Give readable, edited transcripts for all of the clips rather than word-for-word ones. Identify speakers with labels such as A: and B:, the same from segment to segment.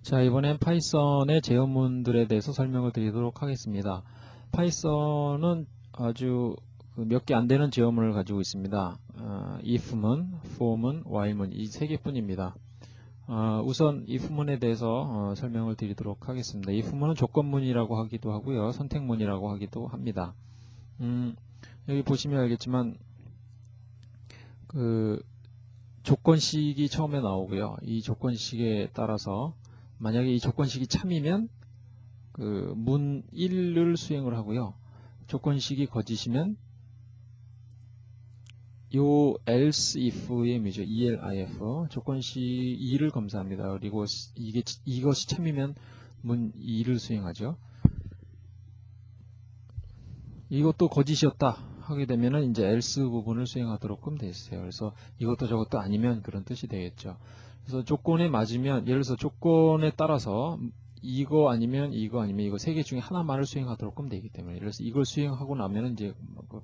A: 자, 이번엔 파이썬의 제어문들에 대해서 설명을 드리도록 하겠습니다. 파이썬은 아주 몇 개 안 되는 제어문을 가지고 있습니다. if문, for문, while문 이 세 개뿐입니다. 우선 if문에 대해서 설명을 드리도록 하겠습니다. if문은 조건문이라고 하기도 하고요, 선택문이라고 하기도 합니다. 여기 보시면 알겠지만 그 조건식이 처음에 나오고요. 이 조건식에 따라서 만약에 이 조건식이 참이면 그 문 1을 수행을 하고요. 조건식이 거짓이면 요 else if의 의미죠. elif 조건식 2를 검사합니다. 그리고 이것이 참이면 문 2를 수행하죠. 이것도 거짓이었다 하게 되면은 이제 else 부분을 수행하도록 하면 되겠어요. 그래서 이것도 저것도 아니면 그런 뜻이 되겠죠. 그래서 조건에 맞으면, 예를 들어서 조건에 따라서 이거 아니면 이거 아니면 이거 세 개 중에 하나만을 수행하도록 하면 되기 때문에, 예를 들어서 이걸 수행하고 나면 이제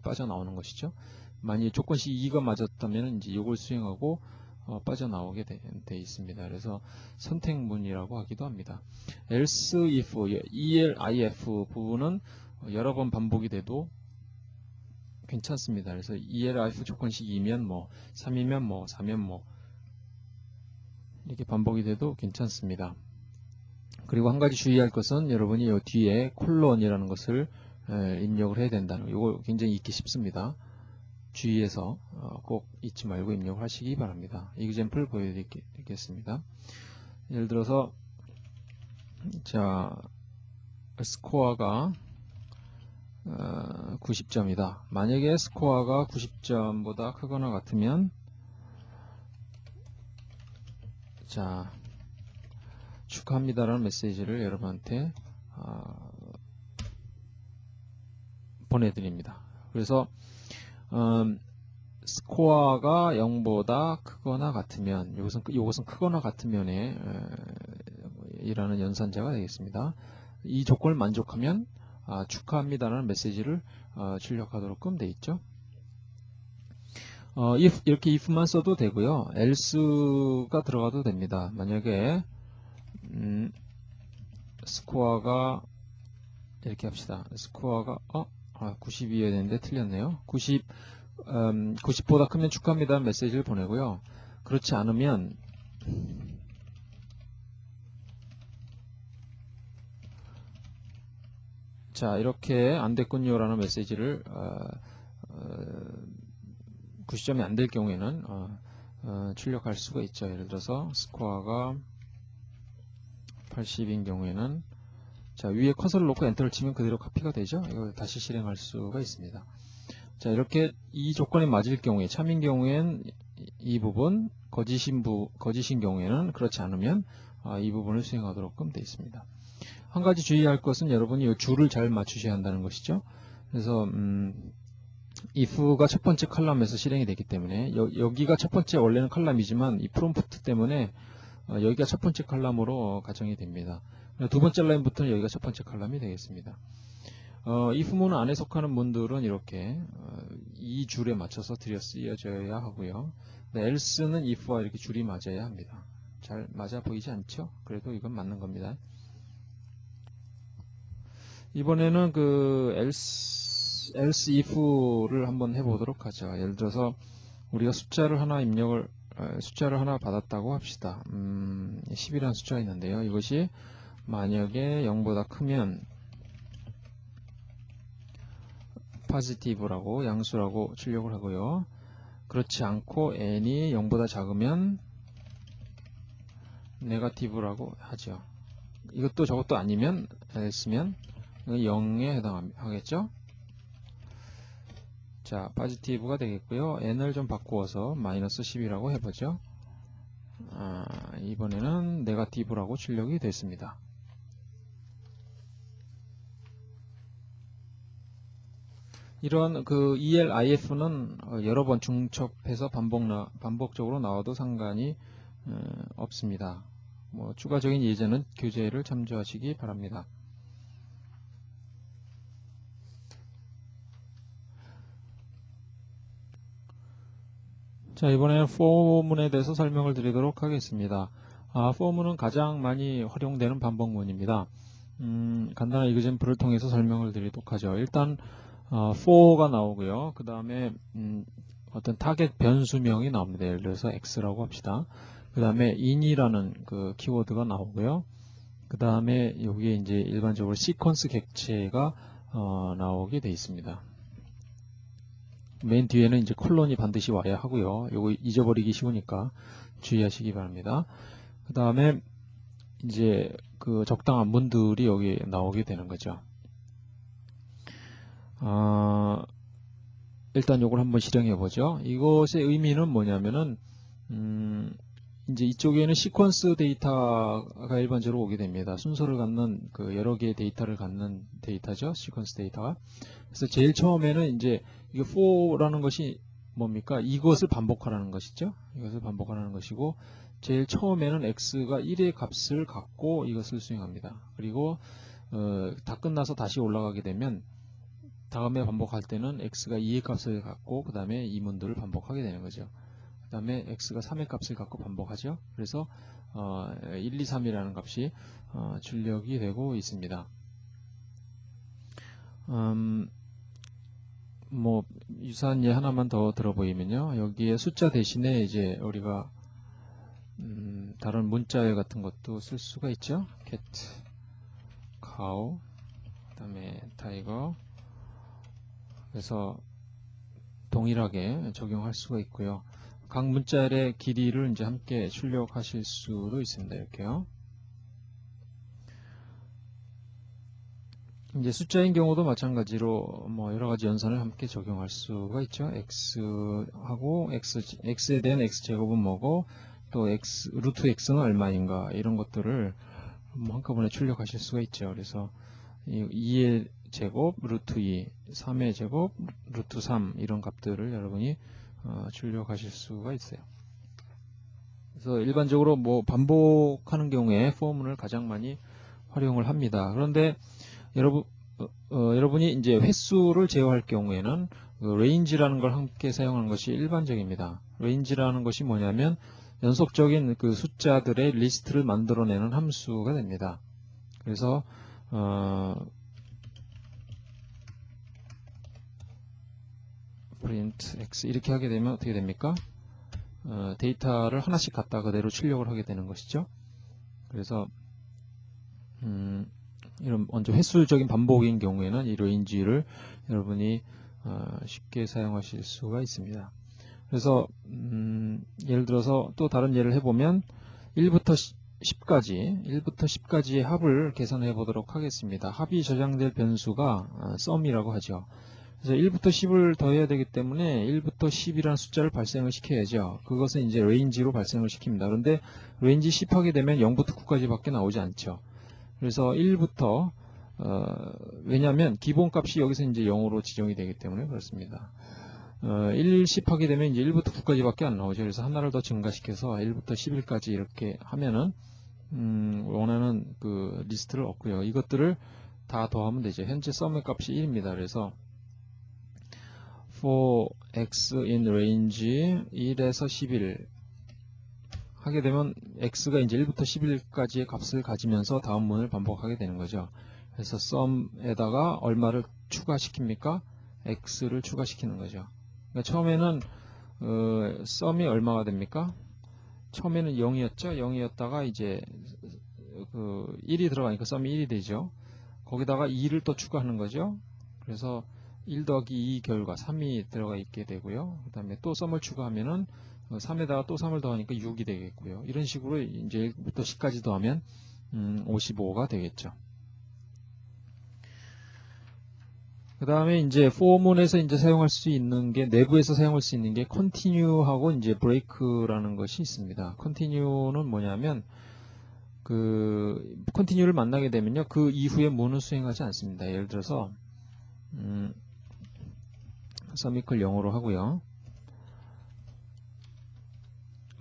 A: 빠져나오는 것이죠. 만약에 조건식 2가 맞았다면 이제 이걸 수행하고 빠져나오게 돼 있습니다. 그래서 선택문이라고 하기도 합니다. else if, elif 부분은 여러 번 반복이 돼도 괜찮습니다. 그래서 elif 조건식 2면 뭐 3이면 뭐 4면 뭐 이렇게 반복이 돼도 괜찮습니다. 그리고 한 가지 주의할 것은 여러분이 이 뒤에 콜론이라는 것을 입력을 해야 된다는 거. 이거 굉장히 읽기 쉽습니다. 주의해서 꼭 잊지 말고 입력을 하시기 바랍니다. 이그젬플 보여드리겠습니다. 예를 들어서 자, 스코어가 90점이다. 만약에 스코어가 90점보다 크거나 같으면, 자, 축하합니다라는 메시지를 여러분한테 보내드립니다. 그래서 스코어가 0보다 크거나 같으면, 이것은 크거나 같으면에 이라는 연산자가 되겠습니다. 이 조건을 만족하면 축하합니다라는 메시지를 출력하도록 하면 되어 있죠. 이렇게 if만 써도 되고요. else가 들어가도 됩니다. 만약에 스코어가 이렇게 합시다. 스코어가 90이어야 되는데 틀렸네요. 90보다 크면 축하합니다라는 메시지를 보내고요. 그렇지 않으면 자, 이렇게 안 됐군요 라는 메시지를 90점이 안 될 경우에는 출력할 수가 있죠. 예를 들어서 스코어가 80인 경우에는, 자, 위에 커서를 놓고 엔터를 치면 그대로 카피가 되죠. 이걸 다시 실행할 수가 있습니다. 자, 이렇게 이 조건에 맞을 경우에, 참인 경우엔 이 부분, 거짓인 경우에는, 그렇지 않으면 이 부분을 수행하도록 하면 되어 있습니다. 한 가지 주의할 것은 여러분이 이 줄을 잘 맞추셔야 한다는 것이죠. 그래서 if가 첫 번째 컬럼에서 실행이 되기 때문에, 여기가 첫 번째 원래는 컬럼이지만 이 프롬프트 때문에 여기가 첫 번째 컬럼으로 가정이 됩니다. 두 번째 라인부터는 여기가 첫 번째 컬럼이 되겠습니다. if문 안에 속하는 문들은 이렇게 이 줄에 맞춰서 쓰여져야 하고요. else는 if와 이렇게 줄이 맞아야 합니다. 잘 맞아 보이지 않죠? 그래도 이건 맞는 겁니다. 이번에는 그 else if를 한번 해보도록 하죠. 예를 들어서 우리가 숫자를 하나 받았다고 합시다. 10이라는 숫자가 있는데요. 이것이 만약에 0보다 크면 positive라고, 양수라고 출력을 하고요. 그렇지 않고 n이 0보다 작으면 negative라고 하죠. 이것도 저것도 아니면 else면 0에 해당하겠죠. 자, positive가 되겠고요. n을 좀 바꾸어서 마이너스 10이라고 해보죠. 이번에는 negative라고 출력이 됐습니다. 이런 그 elif는 여러 번 중첩해서 반복적으로 나와도 상관이 없습니다. 뭐 추가적인 예제는 교재를 참조하시기 바랍니다. 자, 이번에는 for문에 대해서 설명을 드리도록 하겠습니다. for는 가장 많이 활용되는 반복문입니다. 간단한 example을 통해서 설명을 드리도록 하죠. 일단 for가 나오고요. 그 다음에 어떤 타겟 변수명이 나옵니다. 예를 들어서 x라고 합시다. 그 다음에 in이라는 그 키워드가 나오고요. 그 다음에 여기에 이제 일반적으로 시퀀스 객체가 나오게 되어 있습니다. 맨 뒤에는 이제 콜론이 반드시 와야 하고요. 요거 잊어버리기 쉬우니까 주의하시기 바랍니다. 그 다음에 이제 그 적당한 문들이 여기 나오게 되는 거죠. 일단 요걸 한번 실행해 보죠. 이것의 의미는 뭐냐면은 이제 이쪽에는 시퀀스 데이터가 일반적으로 오게 됩니다. 순서를 갖는 그 여러 개의 데이터를 갖는 데이터죠. 시퀀스 데이터가. 그래서 제일 처음에는 이제 이게 for라는 것이 뭡니까? 이것을 반복하라는 것이죠. 이것을 반복하라는 것이고 제일 처음에는 x가 1의 값을 갖고 이것을 수행합니다. 그리고 다 끝나서 다시 올라가게 되면 다음에 반복할 때는 x가 2의 값을 갖고 그 다음에 이 문들을 반복하게 되는 거죠. 그 다음에 x가 3의 값을 갖고 반복하죠. 그래서 1, 2, 3이라는 값이 출력이 되고 있습니다. 뭐 유사한 예 하나만 더 들어보이면요. 여기에 숫자 대신에 이제 우리가 다른 문자열 같은 것도 쓸 수가 있죠. cat, cow, 그 다음에 tiger. 그래서 동일하게 적용할 수가 있고요. 각 문자열의 길이를 이제 함께 출력하실 수도 있습니다. 이렇게요. 이제 숫자인 경우도 마찬가지로 뭐 여러 가지 연산을 함께 적용할 수가 있죠. x하고 x에 대한 x제곱은 뭐고 또 루트 x는 얼마인가 이런 것들을 한꺼번에 출력하실 수가 있죠. 그래서 2의 제곱 루트 2, 3의 제곱 루트 3 이런 값들을 여러분이 출력하실 수가 있어요. 그래서 일반적으로 뭐 반복하는 경우에 for문을 가장 많이 활용을 합니다. 그런데 여러분이 이제 횟수를 제어할 경우에는 range라는 걸 함께 사용하는 것이 일반적입니다. range라는 것이 뭐냐면 연속적인 그 숫자들의 리스트를 만들어내는 함수가 됩니다. 그래서 print x 이렇게 하게 되면 어떻게 됩니까? 데이터를 하나씩 갖다 그대로 출력을 하게 되는 것이죠. 그래서 이런 먼저 횟수적인 반복인 경우에는 이 range를 여러분이 쉽게 사용하실 수가 있습니다. 그래서 예를 들어서 또 다른 예를 해보면 1부터 10까지의 합을 계산해 보도록 하겠습니다. 합이 저장될 변수가 sum이라고 하죠. 그래서 1부터 10을 더해야 되기 때문에 1부터 10이라는 숫자를 발생을 시켜야죠. 그것은 이제 range로 발생을 시킵니다. 그런데 range 10 하게 되면 0부터 9까지 밖에 나오지 않죠. 그래서 1부터 왜냐하면 기본값이 여기서 이제 0으로 지정이 되기 때문에 그렇습니다. 1, 10 하게 되면 이제 1부터 9까지 밖에 안 나오죠. 그래서 하나를 더 증가시켜서 1부터 11까지 이렇게 하면은 원하는 그 리스트를 얻고요. 이것들을 다 더하면 되죠. 현재 썸의 값이 1입니다. 그래서 for x in range 1에서 11 하게 되면 x가 이제 1부터 11까지의 값을 가지면서 다음 문을 반복하게 되는 거죠. 그래서 sum에다가 얼마를 추가시킵니까? x를 추가시키는 거죠. 그러니까 처음에는 sum이 얼마가 됩니까? 처음에는 0이었죠. 0이었다가 이제 그 1이 들어가니까 sum이 1이 되죠. 거기다가 2를 또 추가하는 거죠. 그래서 1 더하기 2 결과 3이 들어가 있게 되고요. 그 다음에 또 sum을 추가하면은 3에다가 또 3을 더하니까 6이 되겠고요. 이런 식으로 이제 1부터 10까지 더하면 55가 되겠죠. 그 다음에 이제 for문에서 이제 사용할 수 있는 게 내부에서 사용할 수 있는 게 continue하고 이제 break라는 것이 있습니다. continue는 뭐냐면 그 continue를 만나게 되면요 그 이후에 문을 수행하지 않습니다. 예를 들어서 sum equal 0으로 하고요.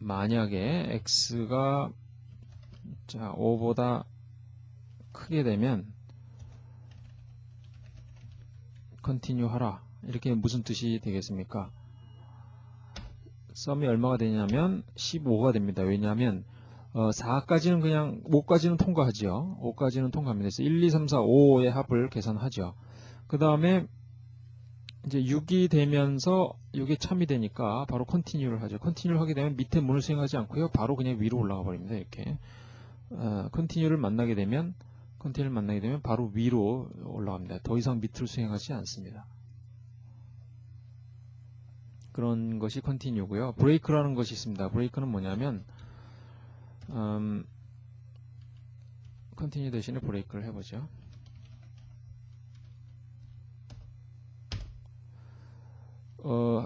A: 만약에 x가 5보다 크게 되면 continue 하라. 이렇게 무슨 뜻이 되겠습니까? sum이 얼마가 되냐면 15가 됩니다. 왜냐하면 4까지는 그냥 5까지는 통과하죠. 5까지는 통과합니다. 그래서 1, 2, 3, 4, 5의 합을 계산하죠. 그 다음에 이제 6이 되면서 6이 참이 되니까 바로 컨티뉴를 하죠. 컨티뉴를 하게 되면 밑에 문을 수행하지 않고요. 바로 그냥 위로 올라가 버립니다. 이렇게. 컨티뉴를 만나게 되면 바로 위로 올라갑니다. 더 이상 밑을 수행하지 않습니다. 그런 것이 컨티뉴고요. 브레이크라는 것이 있습니다. 브레이크는 뭐냐면 컨티뉴 대신에 브레이크를 해보죠.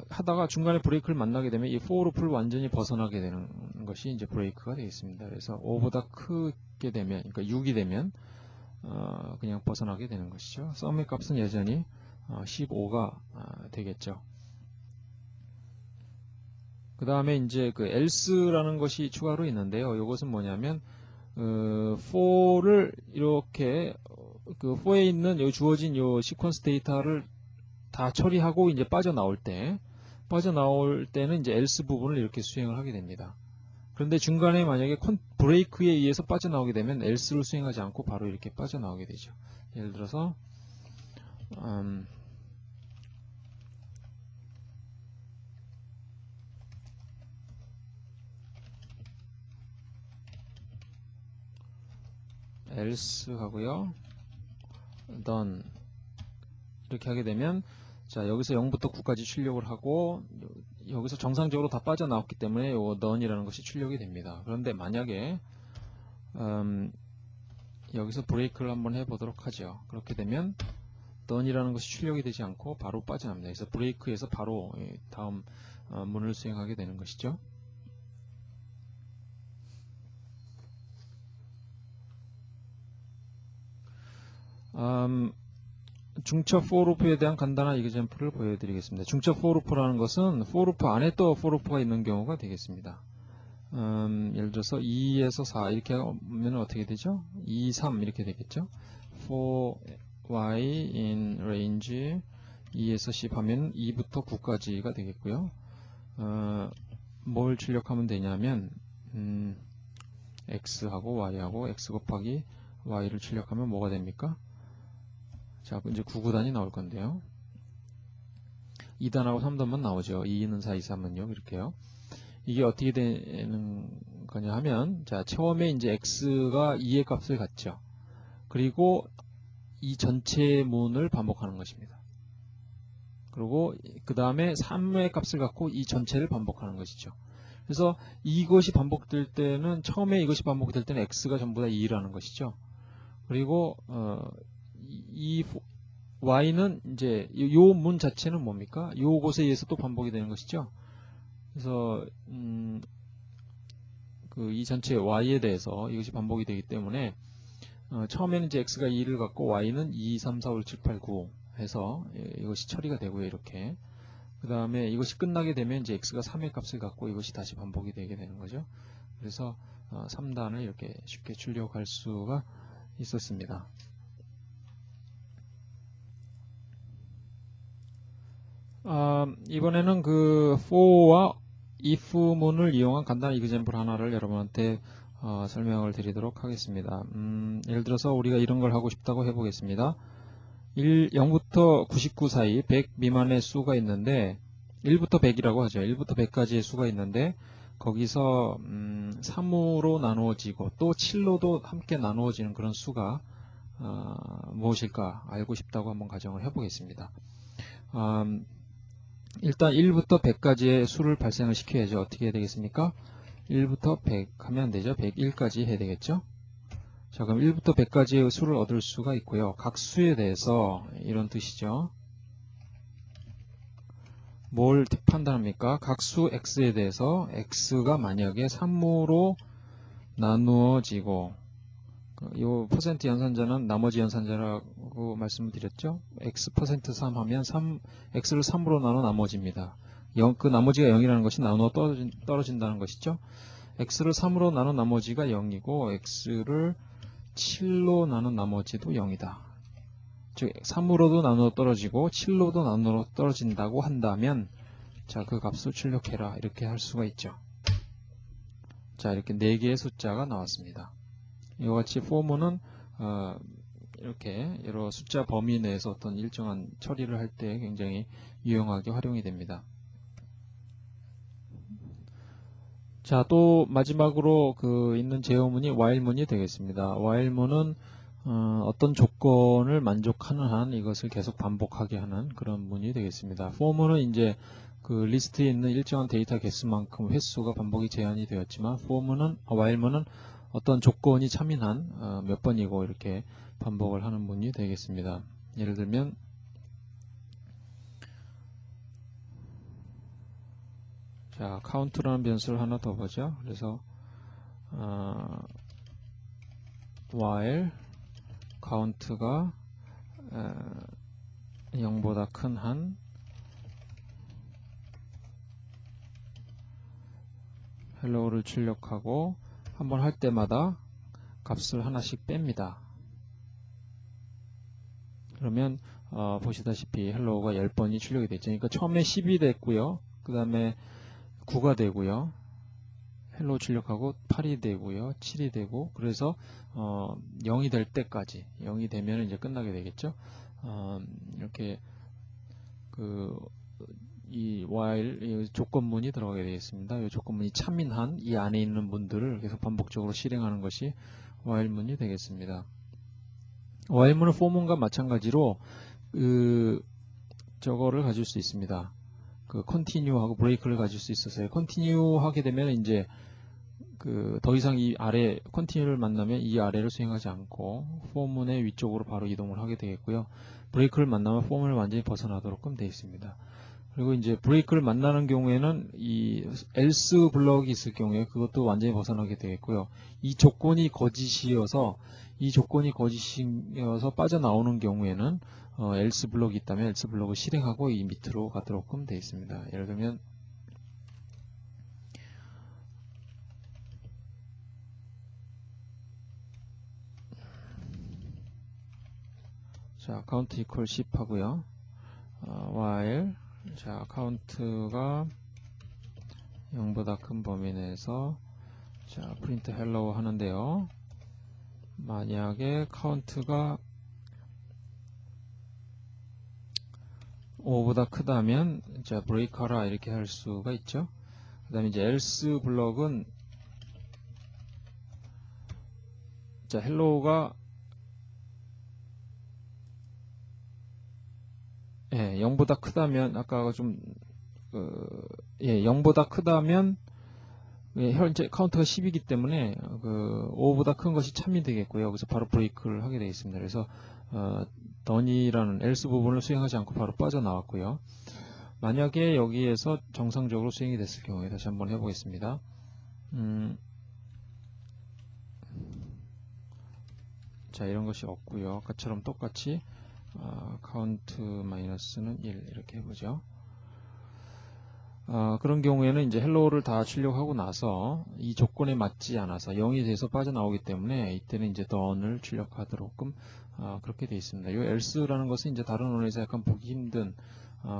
A: 하다가 중간에 브레이크를 만나게 되면 이 for loop를 완전히 벗어나게 되는 것이 이제 브레이크가 되겠습니다. 그래서 5보다 크게 되면, 그러니까 6이 되면 그냥 벗어나게 되는 것이죠. 썸의 값은 여전히 15가 되겠죠. 그 다음에 이제 그 else라는 것이 추가로 있는데요. 이것은 뭐냐면 for를 이렇게 그 for에 있는 여기 주어진 요 시퀀스 데이터를 다 처리하고 이제 빠져나올 때는 이제 else 부분을 이렇게 수행을 하게 됩니다. 그런데 중간에 만약에 브레이크에 의해서 빠져나오게 되면 else를 수행하지 않고 바로 이렇게 빠져나오게 되죠. 예를 들어서 else 하고요. done 이렇게 하게 되면 자 여기서 0부터 9까지 출력을 하고 여기서 정상적으로 다 빠져나왔기 때문에 요 none이라는 것이 출력이 됩니다. 그런데 만약에 여기서 브레이크를 한번 해보도록 하죠. 그렇게 되면 none이라는 것이 출력이 되지 않고 바로 빠져납니다. 그래서 브레이크에서 바로 다음 문을 수행하게 되는 것이죠. 중첩 for loop에 대한 간단한 이그젬플을 보여드리겠습니다. 중첩 for loop라는 것은 for loop 안에 또 for loop가 있는 경우가 되겠습니다. 예를 들어서 2에서 4 이렇게 하면 어떻게 되죠? 2, 3 이렇게 되겠죠? for y in range 2에서 10 하면 2부터 9까지가 되겠고요. 뭘 출력하면 되냐면 x하고 y하고 x 곱하기 y를 출력하면 뭐가 됩니까? 자, 이제 9구단이 나올 건데요. 2단하고 3단만 나오죠. 2는 4, 2, 3은 6 이렇게요. 이게 어떻게 되는 거냐 하면 자, 처음에 이제 x가 2의 값을 갖죠. 그리고 이 전체 문을 반복하는 것입니다. 그리고 그 다음에 3의 값을 갖고 이 전체를 반복하는 것이죠. 그래서 이것이 반복될 때는 처음에 이것이 반복될 때는 x가 전부 다 2라는 것이죠. 그리고 이 y는 이제 요 문 자체는 뭡니까? 요곳에 의해서 또 반복이 되는 것이죠. 그래서 그 이 전체 y에 대해서 이것이 반복이 되기 때문에 처음에는 이제 x가 2를 갖고 y는 2, 3, 4, 5, 6, 7, 8, 9 해서 이것이 처리가 되고요. 이렇게 그 다음에 이것이 끝나게 되면 이제 x가 3의 값을 갖고 이것이 다시 반복이 되게 되는 거죠. 그래서 3단을 이렇게 쉽게 출력할 수가 있었습니다. 이번에는 그 for와 if 문을 이용한 간단한 이그젬플 하나를 여러분한테 설명을 드리도록 하겠습니다. 예를 들어서 우리가 이런 걸 하고 싶다고 해보겠습니다. 0부터 99 사이 100 미만의 수가 있는데 1부터 100이라고 하죠. 1부터 100까지의 수가 있는데 거기서 3으로 나누어지고 또 7로도 함께 나누어지는 그런 수가 무엇일까 알고 싶다고 한번 가정을 해보겠습니다. 일단 1부터 100까지의 수를 발생을 시켜야죠. 어떻게 해야 되겠습니까? 1부터 100 하면 되죠. 101까지 해야 되겠죠. 자, 그럼 1부터 100까지의 수를 얻을 수가 있고요. 각 수에 대해서 이런 뜻이죠. 뭘 판단합니까? 각 수 x에 대해서 x가 만약에 3으로 나누어지고 이 퍼센트 연산자는 나머지 연산자라고 말씀을 드렸죠. x 퍼센트 3 하면 x를 3으로 나눠 나머지입니다. 그 나머지가 0이라는 것이 나누어 떨어진다는 것이죠. x를 3으로 나눠 나머지가 0이고 x를 7로 나눈 나머지도 0이다. 즉 3으로도 나누어 떨어지고 7로도 나누어 떨어진다고 한다면 자, 그 값을 출력해라 이렇게 할 수가 있죠. 자, 이렇게 4개의 숫자가 나왔습니다. 이와 같이 포문은 이렇게 여러 숫자 범위 내에서 어떤 일정한 처리를 할 때 굉장히 유용하게 활용이 됩니다. 자, 또 마지막으로 있는 제어문이 while문이 되겠습니다. while문은 어떤 조건을 만족하는 한 이것을 계속 반복하게 하는 그런 문이 되겠습니다. for문은 이제 리스트에 있는 일정한 데이터 개수만큼 횟수가 반복이 제한이 되었지만 while문은 어떤 조건이 참인한 몇 번이고 이렇게 반복을 하는 문이 되겠습니다. 예를 들면 자, count라는 변수를 하나 더 보죠. 그래서 while count가 0보다 큰 한 hello를 출력하고 한번 할 때마다 값을 하나씩 뺍니다. 그러면 보시다시피 hello가 10번이 출력이 됐죠. 그러니까 처음에 10이 됐고요. 그 다음에 9가 되고요. hello 출력하고 8이 되고요. 7이 되고 그래서 0이 될 때까지 0이 되면 이제 끝나게 되겠죠. 이렇게 이 while 이 조건문이 들어가게 되겠습니다. 이 조건문이 참인한 이 안에 있는 문들을 계속 반복적으로 실행하는 것이 while문이 되겠습니다. while문은 for문과 마찬가지로 저거를 가질 수 있습니다. continue하고 break를 가질 수 있어서요. continue 하게 되면 이제 더 이상 이 아래 continue를 만나면 이 아래를 수행하지 않고 for문의 위쪽으로 바로 이동을 하게 되겠고요. break를 만나면 for문을 완전히 벗어나도록끔 되어 있습니다. 그리고 이제 break를 만나는 경우에는 이 else 블럭이 있을 경우에 그것도 완전히 벗어나게 되겠고요. 이 조건이 거짓이어서 빠져나오는 경우에는 else 블럭이 있다면 else 블럭을 실행하고 이 밑으로 가도록끔 되어 있습니다. 예를 들면 자, count equal 10 하고요. while 자, count가 0보다 큰 범위 내에서 자, print hello 하는데요. 만약에 count가 5보다 크다면 자, break 하라 이렇게 할 수가 있죠. 그 다음에 이제 else 블럭은 자, hello가 0보다 크다면 아까 좀 0보다 크다면 현재 카운트가 10이기 때문에 5보다 큰 것이 참이 되겠고요. 그래서 바로 브레이크를 하게 되겠습니다. 그래서 done이라는 else 부분을 수행하지 않고 바로 빠져나왔고요. 만약에 여기에서 정상적으로 수행이 됐을 경우에 다시 한번 해보겠습니다. 자, 이런 것이 없고요. 아까처럼 똑같이 count 마이너스는 1 이렇게 해보죠. 그런 경우에는 이제 헬로우를 다 출력하고 나서 이 조건에 맞지 않아서 0이 돼서 빠져나오기 때문에 이때는 이제 done을 출력하도록끔 그렇게 되어 있습니다. 이 else라는 것은 이제 다른 언어에서 약간 보기 힘든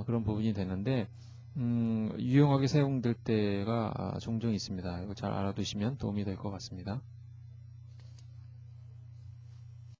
A: 그런 부분이 되는데 유용하게 사용될 때가 종종 있습니다. 이거 잘 알아두시면 도움이 될 것 같습니다.